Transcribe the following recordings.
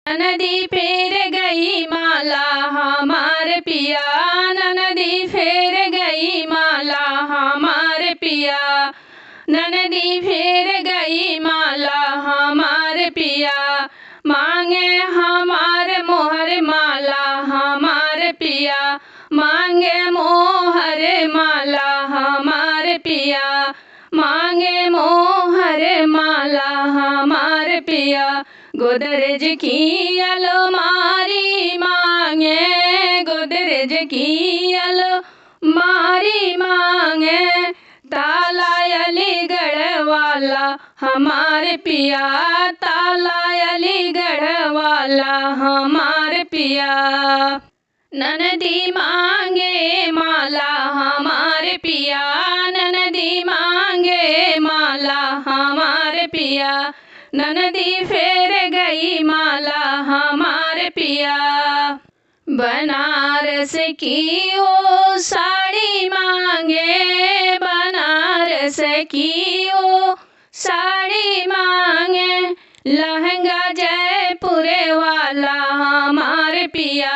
ननदी फेर गई माला हमार पिया, ननदी फेर गई माला हमार पिया, ननदी फेर गई माला हमार पिया। मांगे हमार मोहर माला हमार पिया, मांगे मोहर माला हमार पिया, मांगे मोहर माला हमार पिया। गोदरेज की अलमारी मांगे, गोदरेज की अलमारी मांगे, ताला अलीगढ़ वाला हमार पिया, ताला अलीगढ़ वाला हमार पिया। ननदी मांगे माला हमार पिया, ननदी मांगे माला हमार पिया, ननदी फेर गई माला हमार पिया। बनारस की ओ साड़ी मांगे, बनारस की ओ साड़ी मांगे, लहंगा जयपुर वाला हमार पिया,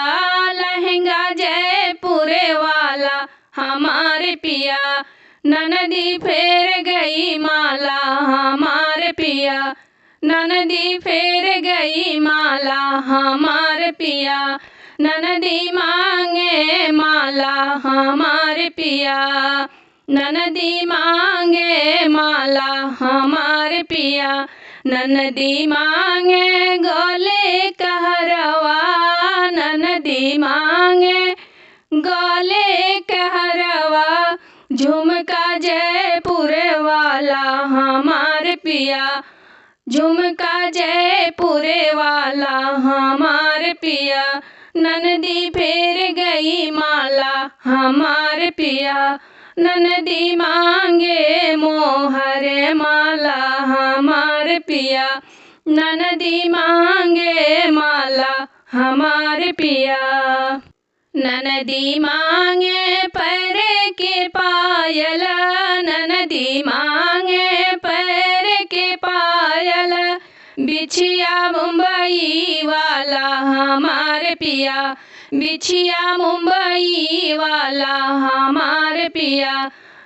लहंगा जयपुर वाला हमार पिया। ननदी फेर गई माला हमार पिया, ननदी फेर गई माला हमार पिया, ननदी मांगे माला हमार पिया, ननदी मांगे माला हमार पिया। ननदी मांगे गले कहरवा, ननदी मांगे गले कहरवा, झुमका जयपुर वाला हमार पिया, झुमका जयपुर वाला हमार पिया। ननदी फेर गई माला हमार पिया, ननदी मांगे मोहर माला हमार पिया, ननदी मांगे माला हमार पिया। ननदी मांगे पैर के पायल, ननदी मांगे पैर के पायल, बिछिया मुंबई वाला हमार पिया, बिछिया मुंबई वाला हमार पिया।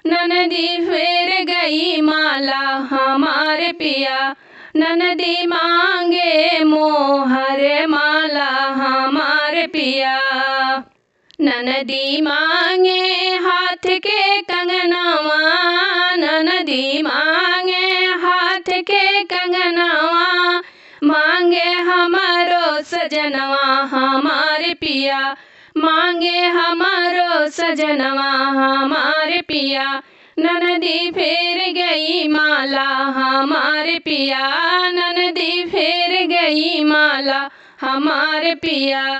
ननदी फेर गई माला हमार पिया, ननदी मांगे मोहर माला हमार पिया। ननदी मांगे हाथ के कंगनवा, ननदी मांगे हाथ के कंगनवा, मांगे हमारो सजनवा हमार पिया, मांगे हमारो सजनवा हमार पिया। ननदी फेर गई माला हमार पिया, ननदी फेर गई माला हमार पिया।